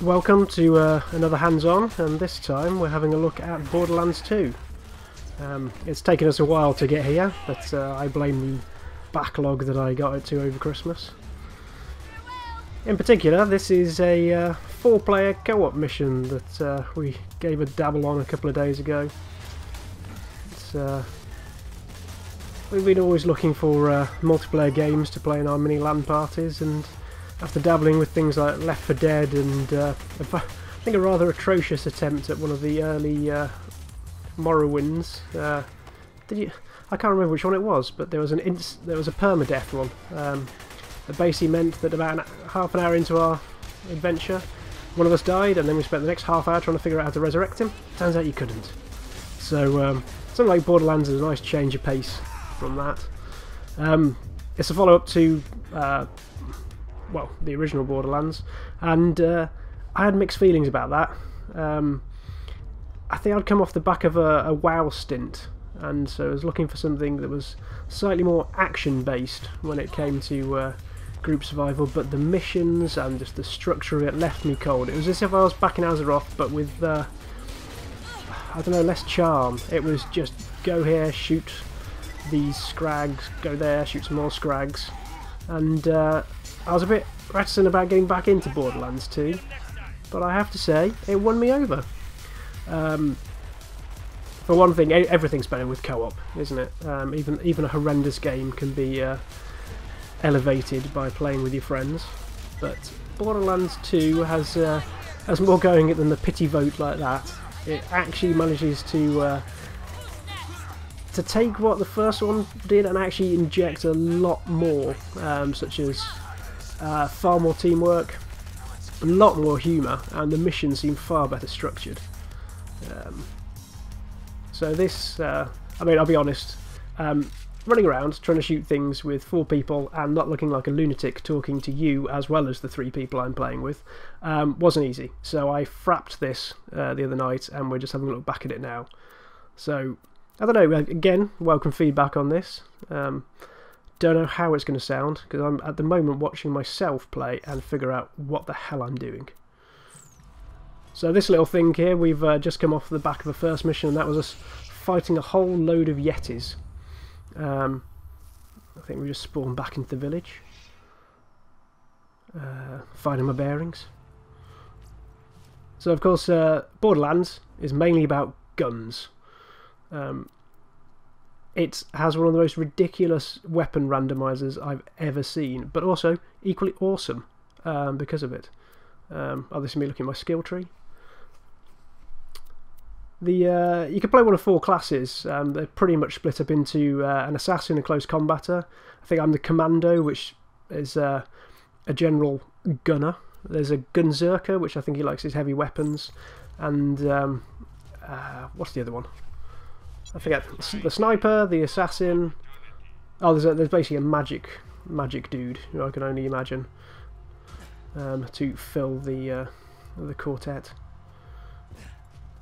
Welcome to another hands-on, and this time we're having a look at Borderlands 2. It's taken us a while to get here, but I blame the backlog that I got it to over Christmas. In particular, this is a 4-player co-op mission that we gave a dabble on a couple of days ago. We've been always looking for multiplayer games to play in our mini LAN parties, and after dabbling with things like Left 4 Dead and I think a rather atrocious attempt at one of the early Morrowinds. I can't remember which one it was, but there was a permadeath one. That basically meant that about half an hour into our adventure, one of us died, and then we spent the next half hour trying to figure out how to resurrect him. Turns out you couldn't. So something like Borderlands is a nice change of pace from that. It's a follow-up to well, the original Borderlands, and I had mixed feelings about that. I think I'd come off the back of a WoW stint, and so I was looking for something that was slightly more action-based when it came to group survival, but the missions and just the structure of it left me cold. It was as if I was back in Azeroth, but with, I don't know, less charm. It was just go here, shoot these scrags, go there, shoot some more scrags, and I was a bit reticent about getting back into Borderlands 2, but I have to say, it won me over. For one thing, everything's better with co-op, isn't it? Even a horrendous game can be elevated by playing with your friends, but Borderlands 2 has more going it than the pity vote like that. It actually manages to take what the first one did and actually inject a lot more, such as far more teamwork, a lot more humour, and the missions seem far better structured. So this, I mean, I'll be honest, running around trying to shoot things with 4 people and not looking like a lunatic talking to you as well as the 3 people I'm playing with wasn't easy. So I frapped this the other night, and we're just having a look back at it now. So I don't know, again, welcome feedback on this. Don't know how it's going to sound, because I'm at the moment watching myself play and figure out what the hell I'm doing. So this little thing here, we've just come off the back of the first mission, and that was us fighting a whole load of yetis. I think we just spawned back into the village. Finding my bearings. So of course Borderlands is mainly about guns. It has one of the most ridiculous weapon randomizers I've ever seen, but also equally awesome because of it. Oh, this is me looking at my skill tree. You can play one of 4 classes. They're pretty much split up into an assassin, a close combatter. I think I'm the commando, which is a general gunner. There's a gunzerker, which I think he likes his heavy weapons, and what's the other one? I forget. The sniper, the assassin. Oh, there's basically a magic dude who I can only imagine to fill the quartet.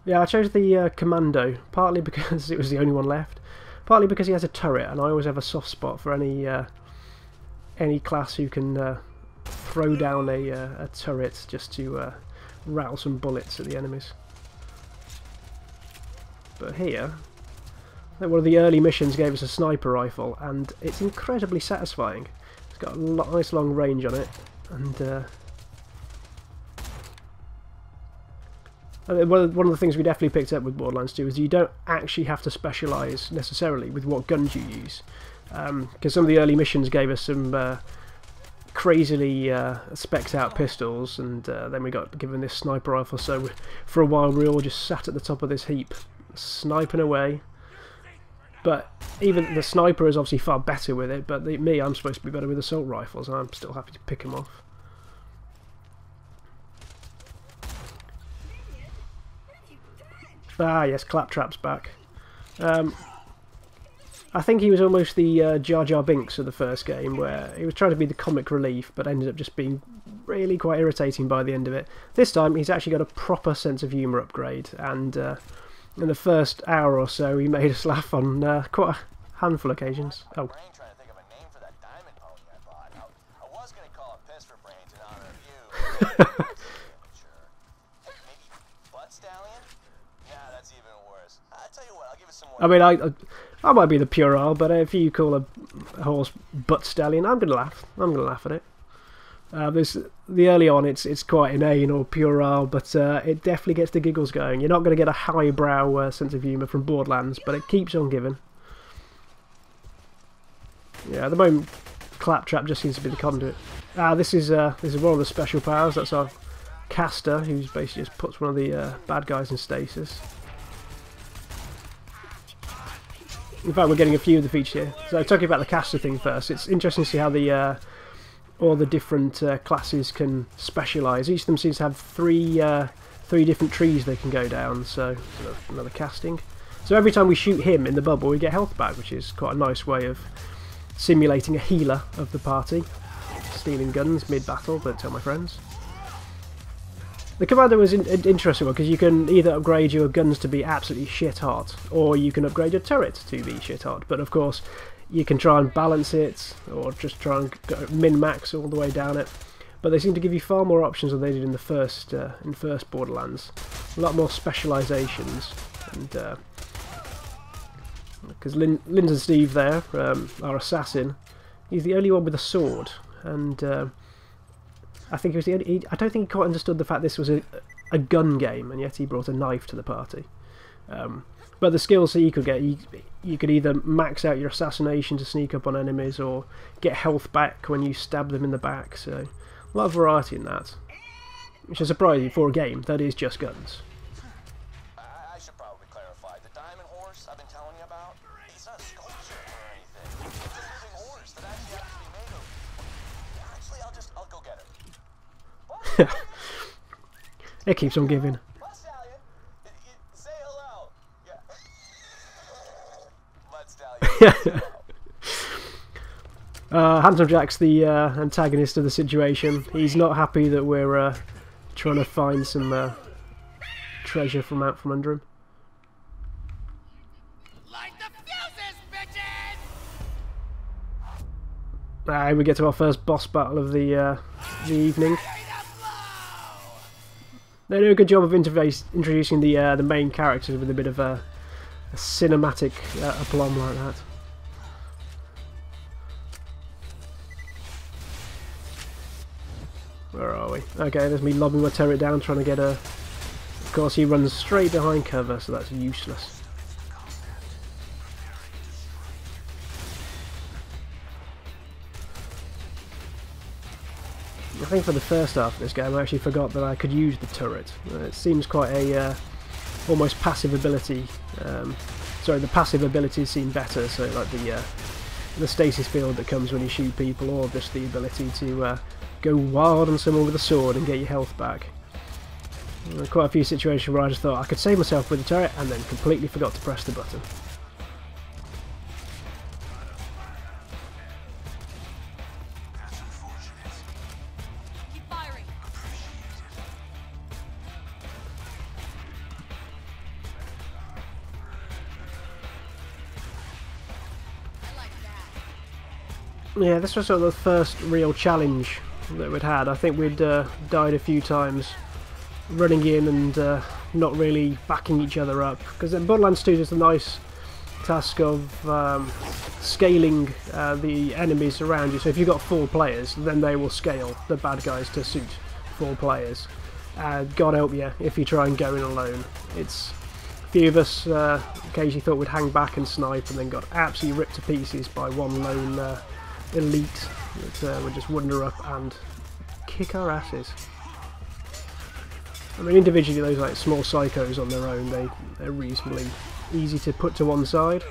Yeah, I chose the commando partly because it was the only one left, partly because he has a turret, and I always have a soft spot for any class who can throw down a turret just to rattle some bullets at the enemies. But here, one of the early missions gave us a sniper rifle, and it's incredibly satisfying. It's got a nice long range on it, and one of the things we definitely picked up with Borderlands 2 is you don't actually have to specialise necessarily with what guns you use, because some of the early missions gave us some crazily specced out pistols, and then we got given this sniper rifle, so for a while we all just sat at the top of this heap sniping away. But even the sniper is obviously far better with it, but I'm supposed to be better with assault rifles, and I'm still happy to pick them off. Ah yes, Claptrap's back. I think he was almost the Jar Jar Binks of the first game, where he was trying to be the comic relief, but ended up just being really quite irritating by the end of it. This time he's actually got a proper sense of humour upgrade, and in the first hour or so he made us laugh on quite a handful of occasions. Oh. I mean, I might be the puerile, but if you call a horse butt stallion, I'm gonna laugh. I'm gonna laugh at it. Early on, it's quite inane or puerile, but it definitely gets the giggles going. You're not going to get a highbrow sense of humour from Borderlands, but it keeps on giving. Yeah, at the moment, Claptrap just seems to be the conduit. This is one of the special powers. That's our caster, who's basically just puts one of the bad guys in stasis. In fact, we're getting a few of the features here. So talking about the caster thing first, it's interesting to see how the all the different classes can specialise. Each of them seems to have three different trees they can go down, so another casting. So every time we shoot him in the bubble, we get health back, which is quite a nice way of simulating a healer of the party. Stealing guns mid-battle, don't tell my friends. The commander was an interesting one, because you can either upgrade your guns to be absolutely shit hot, or you can upgrade your turret to be shit hot, but of course you can try and balance it, or just try and min-max all the way down it. But they seem to give you far more options than they did in the first Borderlands. A lot more specialisations, and because Lindsay and Steve there, our assassin, he's the only one with a sword, and I think he was the only. I don't think he quite understood the fact this was a gun game, and yet he brought a knife to the party. But the skills that you could get, you could either max out your assassination to sneak up on enemies, or get health back when you stab them in the back, so a lot of variety in that. Which is surprising for a game that is just guns. I should probably clarify, the diamond horse I've been telling you about, it's not a sculpture or anything. It's a living horse that actually has to be made of... Yeah, actually, I'll go get it. It keeps on giving. Say hello. Yeah. Handsome Jack's the antagonist of the situation. He's not happy that we're trying to find some treasure from out from under him. Light the fuses, bitches! We get to our first boss battle of the evening. They do a good job of introducing the main characters with a bit of a cinematic aplomb like that. Where are we? Okay, there's me lobbing my turret down, trying to get a... Of course, he runs straight behind cover, so that's useless. I think for the first half of this game, I actually forgot that I could use the turret. It seems quite a almost passive ability. Sorry, the passive abilities seem better. So like the stasis field that comes when you shoot people, or just the ability to go wild on someone with a sword and get your health back. Quite a few situations where I just thought I could save myself with the turret and then completely forgot to press the button. Yeah, this was sort of the first real challenge that we'd had. I think we'd died a few times running in and not really backing each other up, because in Borderlands 2 there's the nice task of scaling the enemies around you. So if you've got 4 players, then they will scale the bad guys to suit 4 players. God help you if you try and go in alone. It's a few of us occasionally thought we'd hang back and snipe, and then got absolutely ripped to pieces by one lone elite that would just wander up and kick our asses. I mean, individually those like small psychos on their own, they're reasonably easy to put to one side,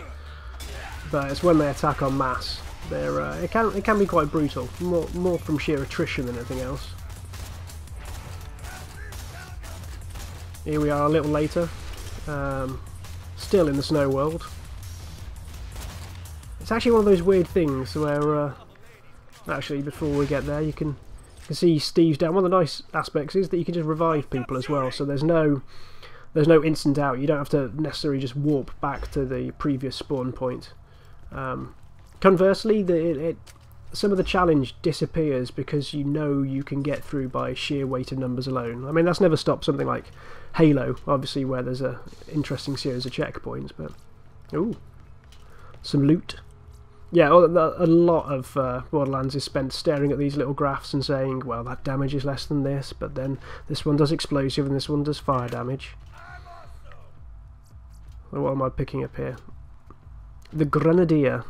but it's when they attack en masse, it can be quite brutal, more from sheer attrition than anything else. Here we are a little later, still in the snow world. It's actually one of those weird things where, actually before we get there, you can see Steve's down. One of the nice aspects is that you can just revive people as well, so there's no instant out. You don't have to necessarily just warp back to the previous spawn point. Conversely, some of the challenge disappears because you know you can get through by sheer weight of numbers alone. I mean, that's never stopped something like Halo, obviously, where there's a interesting series of checkpoints, but Ooh, some loot. Yeah, a lot of Borderlands is spent staring at these little graphs and saying, well, that damage is less than this, but then this one does explosive and this one does fire damage. So what am I picking up here? The Grenadier.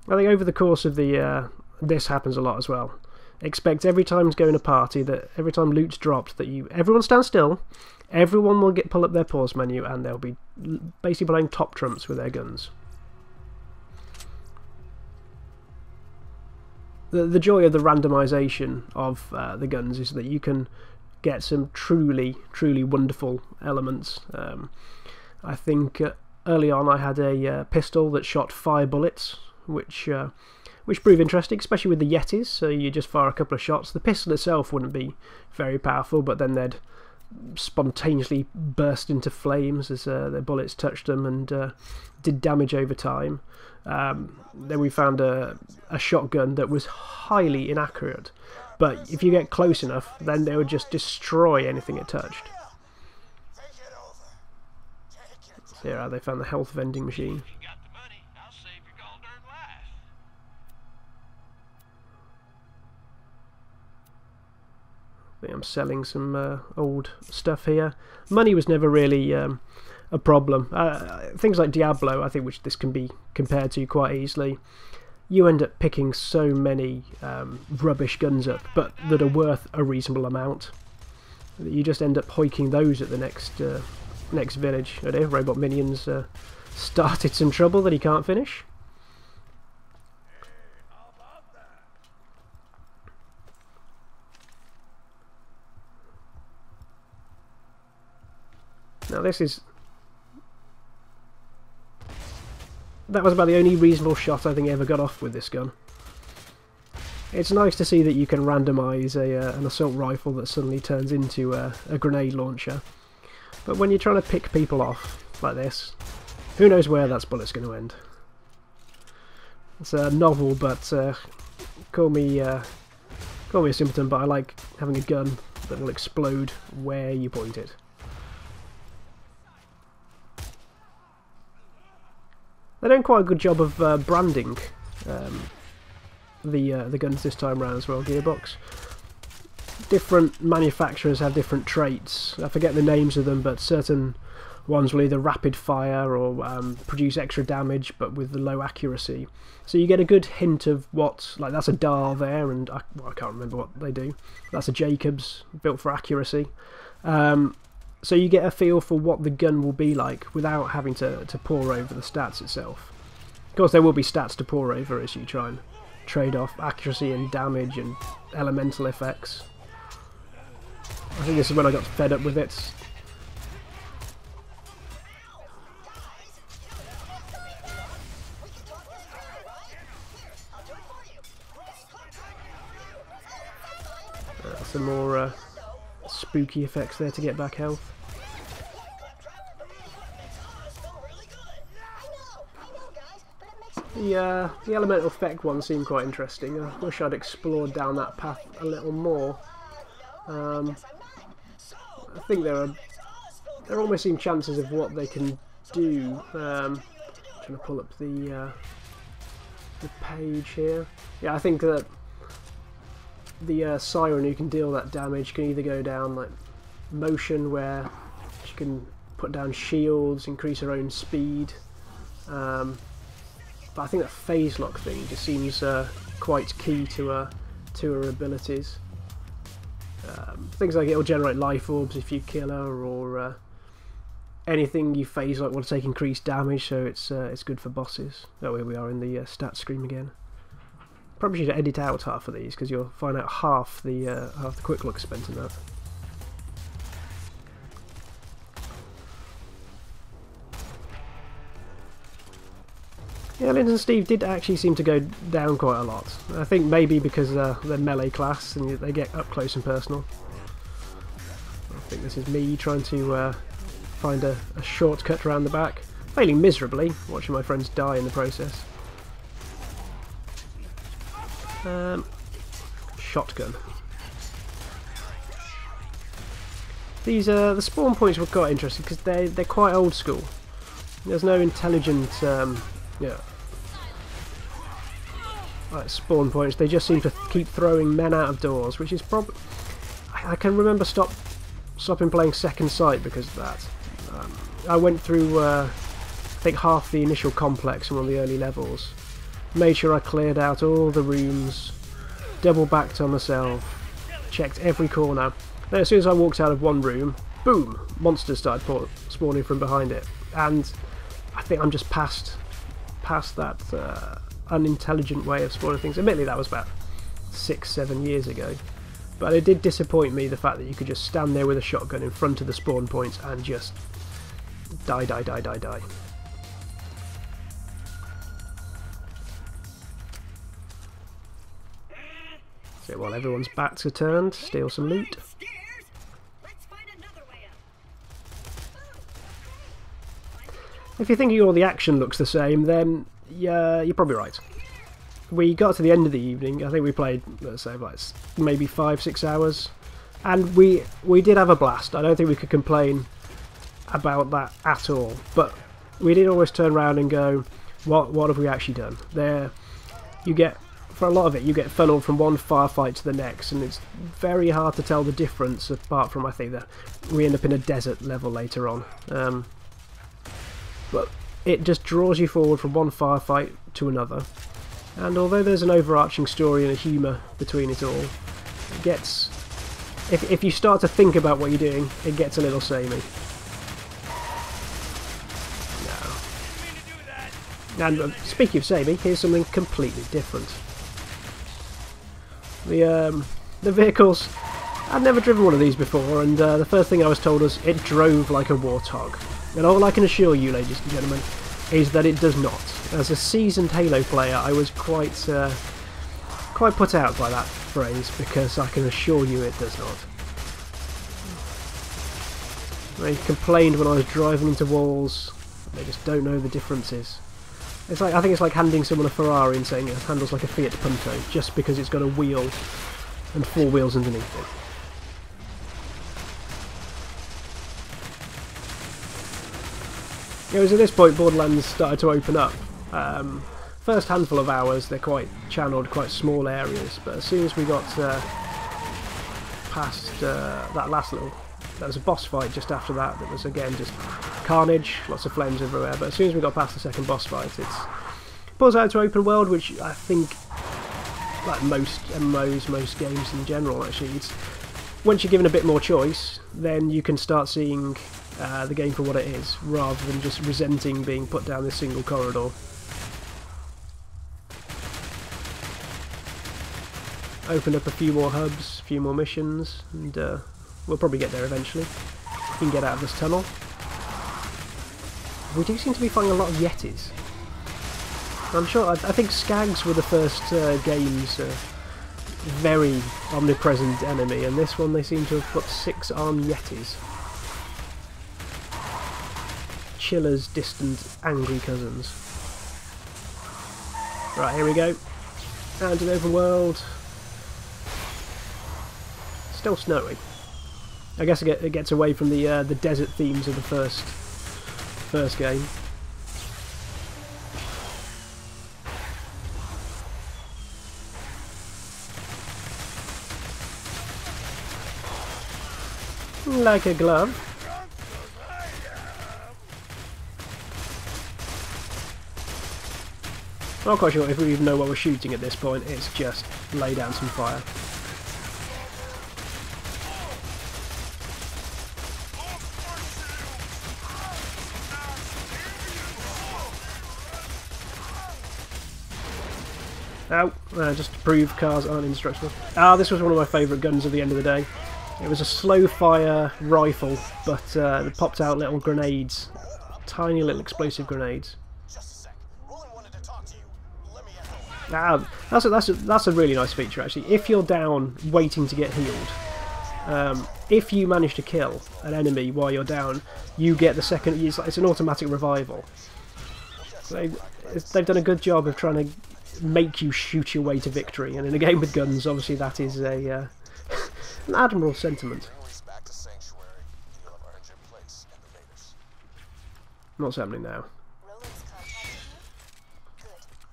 I think over the course of the this happens a lot as well. Expect every time you go in a party that every time loot's dropped that everyone stand still, everyone will pull up their pause menu and they'll be basically playing top trumps with their guns. The joy of the randomisation of the guns is that you can get some truly wonderful elements. I think early on I had a pistol that shot 5 bullets, which proved interesting, especially with the Yetis. So you just fire a couple of shots. The pistol itself wouldn't be very powerful, but then they'd spontaneously burst into flames as their bullets touched them and did damage over time. Then we found a shotgun that was highly inaccurate, but if you get close enough, then they would just destroy anything it touched. So here they found the health vending machine. I think I'm selling some old stuff here. Money was never really a problem. Things like Diablo, I think, which this can be compared to quite easily, you end up picking so many rubbish guns up, but that are worth a reasonable amount. You just end up hoiking those at the next village. Oh dear, robot minions started some trouble that he can't finish. Now that was about the only reasonable shot I think I ever got off with this gun. It's nice to see that you can randomise an assault rifle that suddenly turns into a grenade launcher. But when you're trying to pick people off like this, who knows where that bullet's going to end. It's novel, but call me a simpleton, but I like having a gun that will explode where you point it. They're doing quite a good job of branding the guns this time around as well, Gearbox. Different manufacturers have different traits. I forget the names of them, but certain ones will either rapid fire or produce extra damage but with the low accuracy. So you get a good hint of what, like that's a DAR there, and I can't remember what they do. That's a Jacobs, built for accuracy. So you get a feel for what the gun will be like without having to pore over the stats itself. Of course there will be stats to pore over as you try and trade off accuracy and damage and elemental effects. I think this is when I got fed up with it. Some more spooky effects there to get back health. The elemental effect one seemed quite interesting. I wish I'd explored down that path a little more. I think there almost seem chances of what they can do. Trying to pull up the page here. Yeah, I think that the siren who can deal that damage can either go down like motion, where she can put down shields, increase her own speed. But I think that phase lock thing just seems quite key to her abilities. Things like it'll generate life orbs if you kill her, or anything you phase lock will take increased damage, so it's good for bosses. Oh, here we are in the stat screen again. Probably should edit out half of these because you'll find out half the quick look spent in that. Yeah, Linz and Steve did actually seem to go down quite a lot. I think maybe because they're melee class and they get up close and personal. I think this is me trying to find a shortcut around the back. Failing miserably, watching my friends die in the process. Shotgun. These the spawn points were quite interesting because they're quite old school. There's no intelligent, yeah, like spawn points. They just seem to keep throwing men out of doors, which is probably... I can remember stopping playing Second Sight because of that. I went through, I think, half the initial complex in one of the early levels. Made sure I cleared out all the rooms, double backed on myself, checked every corner. Then as soon as I walked out of one room, boom, monsters started spawning from behind it. And I think I'm just past that unintelligent way of spawning things. Admittedly, that was about 6-7 years ago. But it did disappoint me, the fact that you could just stand there with a shotgun in front of the spawn points and just die, die, die, die, die. So while everyone's backs are turned, steal some loot. If you're thinking all the action looks the same, then yeah, you're probably right. We got to the end of the evening. I think we played, let's say, like maybe 5-6 hours, and we did have a blast. I don't think we could complain about that at all. But we did always turn around and go, what have we actually done? There, you get, for a lot of it, you get funneled from one firefight to the next, and it's very hard to tell the difference. Apart from, I think, that we end up in a desert level later on. But it just draws you forward from one firefight to another. And although there's an overarching story and a humour between it all, it gets... If you start to think about what you're doing, it gets a little samey. No. And speaking of samey, here's something completely different. The vehicles... I'd never driven one of these before, and the first thing I was told was it drove like a warthog. And all I can assure you, ladies and gentlemen, is that it does not. As a seasoned Halo player, I was quite put out by that phrase, because I can assure you it does not. They complained when I was driving into walls. They just don't know the differences. It's like, I think it's like handing someone a Ferrari and saying it handles like a Fiat Punto, just because it's got a wheel and 4 wheels underneath it. It was at this point Borderlands started to open up. First handful of hours, they're quite channeled, quite small areas, but as soon as we got past that last little... There was a boss fight just after that was, again, just carnage, lots of flames everywhere, but as soon as we got past the second boss fight, it pulls out to open world, which I think, like most MMOs, most games in general, actually, once you're given a bit more choice, then you can start seeing the game for what it is, rather than just resenting being put down this single corridor. Opened up a few more hubs, a few more missions, and we'll probably get there eventually. We can get out of this tunnel. We do seem to be finding a lot of Yetis. I'm sure, I think Skags were the first game's very omnipresent enemy, and this one they seem to have put 6-armed Yetis. Chilla's distant, angry cousins. Right, here we go. Out into the open world. Still snowy. I guess it gets away from the desert themes of the first game. Like a glove. I'm not quite sure if we even know what we're shooting at this point. It's just lay down some fire. Oh, just to prove cars aren't indestructible. This was one of my favourite guns at the end of the day. It was a slow fire rifle, but it popped out little grenades. Tiny little explosive grenades. That's a really nice feature, actually. If you're down waiting to get healed, if you manage to kill an enemy while you're down, you get the second... It's an automatic revival. They've done a good job of trying to make you shoot your way to victory, and in a game with guns, obviously that is an admirable sentiment. What's happening now? Roland's contacted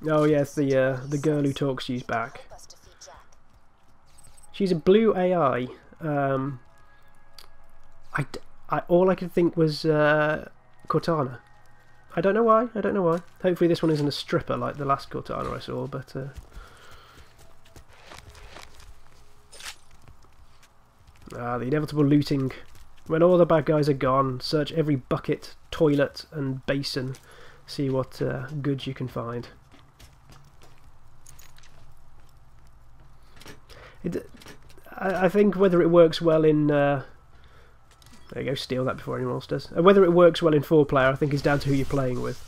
you? Good. Oh yes, the girl who talks to you's back. Help us defeat Jack. She's a blue AI. All I could think was Cortana. I don't know why. I don't know why. Hopefully this one isn't a stripper like the last Cortana I saw, but the inevitable looting. When all the bad guys are gone, search every bucket, toilet and basin. See what goods you can find. I think whether it works well in... there you go, steal that before anyone else does. Whether it works well in 4-player, I think is down to who you're playing with.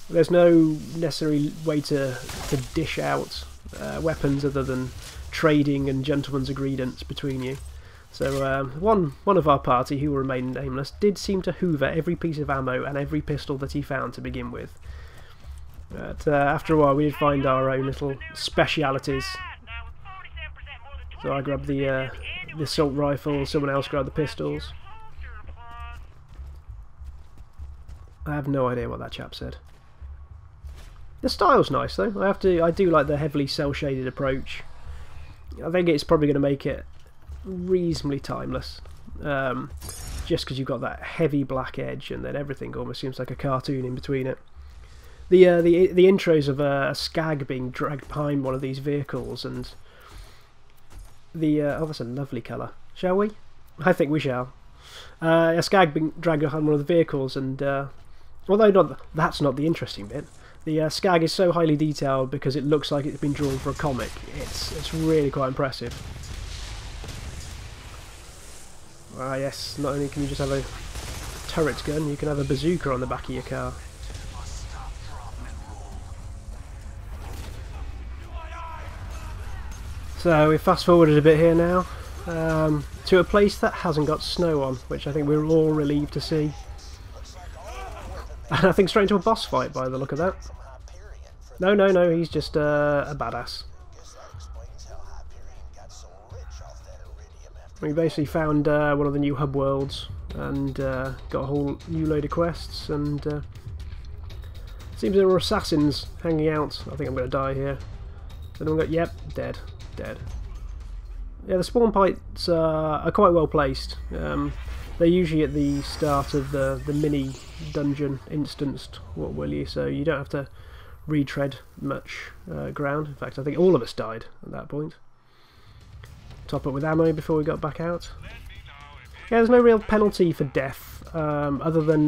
There's no necessary way to dish out weapons other than trading and gentlemen's agreements between you. So one of our party, who will remain nameless, did seem to hoover every piece of ammo and every pistol that he found to begin with. But after a while we did find our own little specialities. So I grabbed the assault rifle, someone else grabbed the pistols. I have no idea what that chap said. The style's nice though. I do like the heavily cel-shaded approach. I think it's probably going to make it reasonably timeless. Just because you've got that heavy black edge and then everything almost seems like a cartoon in between it. The intros of a skag being dragged behind one of these vehicles and oh, that's a lovely colour. Shall we? I think we shall. A skag being dragged behind one of the vehicles and although that's not the interesting bit. The skag is so highly detailed because it looks like it's been drawn for a comic. It's really quite impressive. Ah yes, not only can you just have a turret gun, you can have a bazooka on the back of your car. So we fast forwarded a bit here now to a place that hasn't got snow on, which I think we're all relieved to see. And I think straight into a boss fight by the look of that. No, he's just a badass. We basically found one of the new hub worlds and got a whole new load of quests, and seems there were assassins hanging out. I think I'm going to die here. Anyone got? Yep, dead. Yeah, the spawn points are quite well placed. They're usually at the start of the mini dungeon instanced, what will you, so you don't have to retread much ground. In fact, I think all of us died at that point. Top up with ammo before we got back out. Yeah, there's no real penalty for death, other than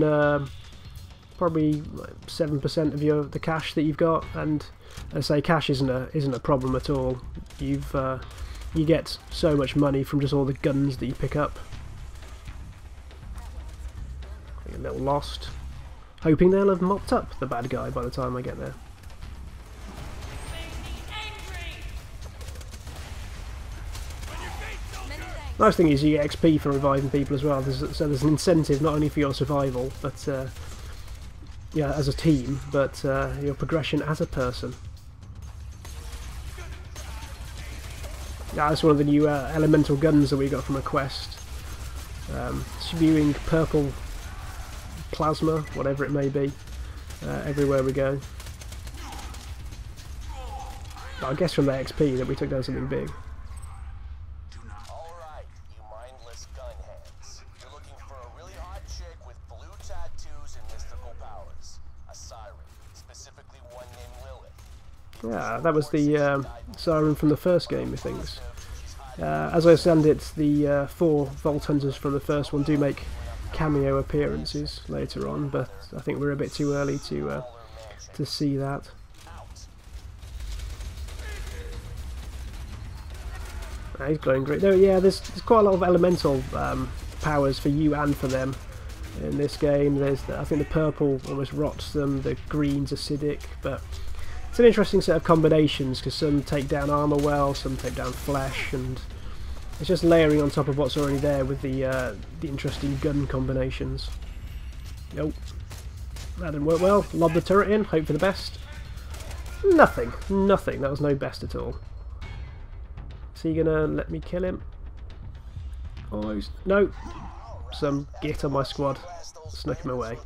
probably 7% of the cash that you've got, and as I say, cash isn't a problem at all. You get so much money from just all the guns that you pick up. A little lost, hoping they'll have mopped up the bad guy by the time I get there. Nice thing is you get XP for reviving people as well, so there's an incentive not only for your survival, but yeah, as a team, but your progression as a person. Yeah, that's one of the new elemental guns that we got from a quest. Spewing purple plasma, whatever it may be, everywhere we go. But I guess from the XP that we took down something big. Alright, you mindless gunheads. You're looking for a really hot chick with blue tattoos and mystical powers. A siren, specifically one named Lilith. Yeah, that was the siren from the first game, methinks. As I understand it, the 4 Vault Hunters from the first one do make cameo appearances later on, but I think we're a bit too early to see that. He's glowing great. No, yeah, there's quite a lot of elemental powers for you and for them in this game. There's I think the purple almost rots them, the green's acidic, but it's an interesting set of combinations because some take down armor well, some take down flesh, and it's just layering on top of what's already there with the interesting gun combinations. Nope, that didn't work well. Lob the turret in, hope for the best. Nothing. That was no best at all. Is he gonna let me kill him? Almost. No. Some git on my squad snuck him away.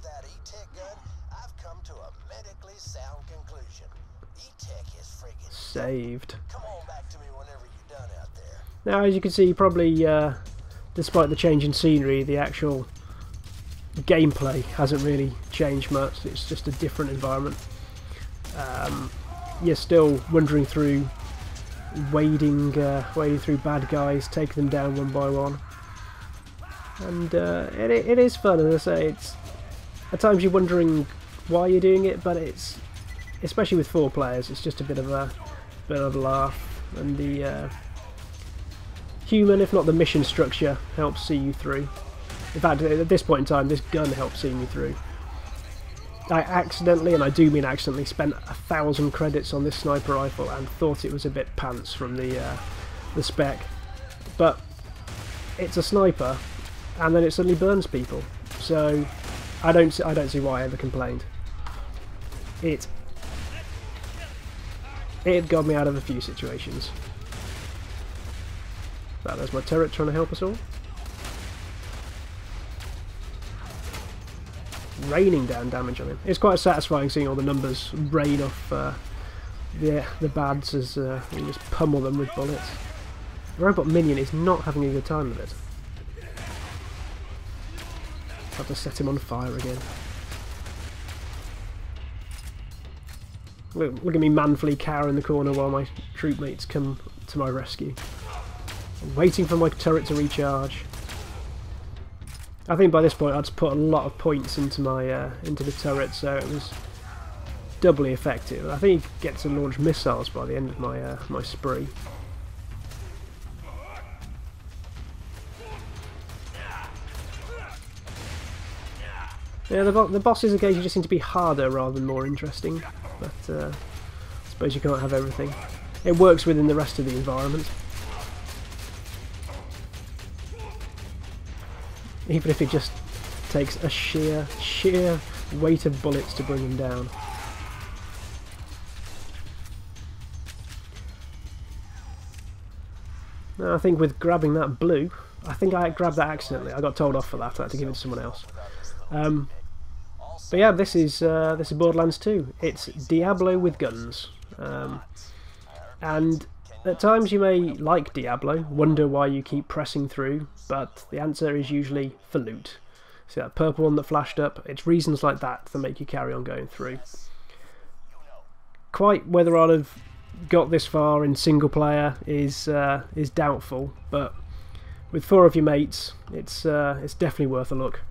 saved. Come on back to me whenever you're done out there. Now, as you can see, probably despite the change in scenery, the actual gameplay hasn't really changed much. It's just a different environment. You're still wandering through, wading through bad guys, taking them down one by one, and it is fun. As I say, it's at times you're wondering why you're doing it, but it's, especially with 4 players, it's just a bit of a laugh, and the human, if not the mission structure, helps see you through. In fact, at this point in time, this gun helps see me through. I accidentally, and I do mean accidentally, spent 1,000 credits on this sniper rifle and thought it was a bit pants from the spec, but it's a sniper, and then it suddenly burns people. So I don't see why I ever complained. It got me out of a few situations. But there's my turret trying to help us all. Raining down damage on him. It's quite satisfying seeing all the numbers rain off the bads as you just pummel them with bullets. The robot minion is not having a good time with it. Have to set him on fire again. Look at me manfully cower in the corner while my troop mates come to my rescue. I'm waiting for my turret to recharge. I think by this point I'd put a lot of points into my into the turret, so it was doubly effective. I think you get to launch missiles by the end of my my spree. Yeah, the bosses occasionally just seem to be harder rather than more interesting, but I suppose you can't have everything. It works within the rest of the environment. Even if it just takes a sheer weight of bullets to bring him down. Now I think with grabbing that blue, I think I grabbed that accidentally. I got told off for that. I had to give it to someone else. But yeah, this is Borderlands 2. It's Diablo with guns, and at times you may like Diablo, wonder why you keep pressing through, but the answer is usually for loot. See that purple one that flashed up? It's reasons like that that make you carry on going through. Quite whether I'd have got this far in single player is doubtful, but with 4 of your mates, it's definitely worth a look.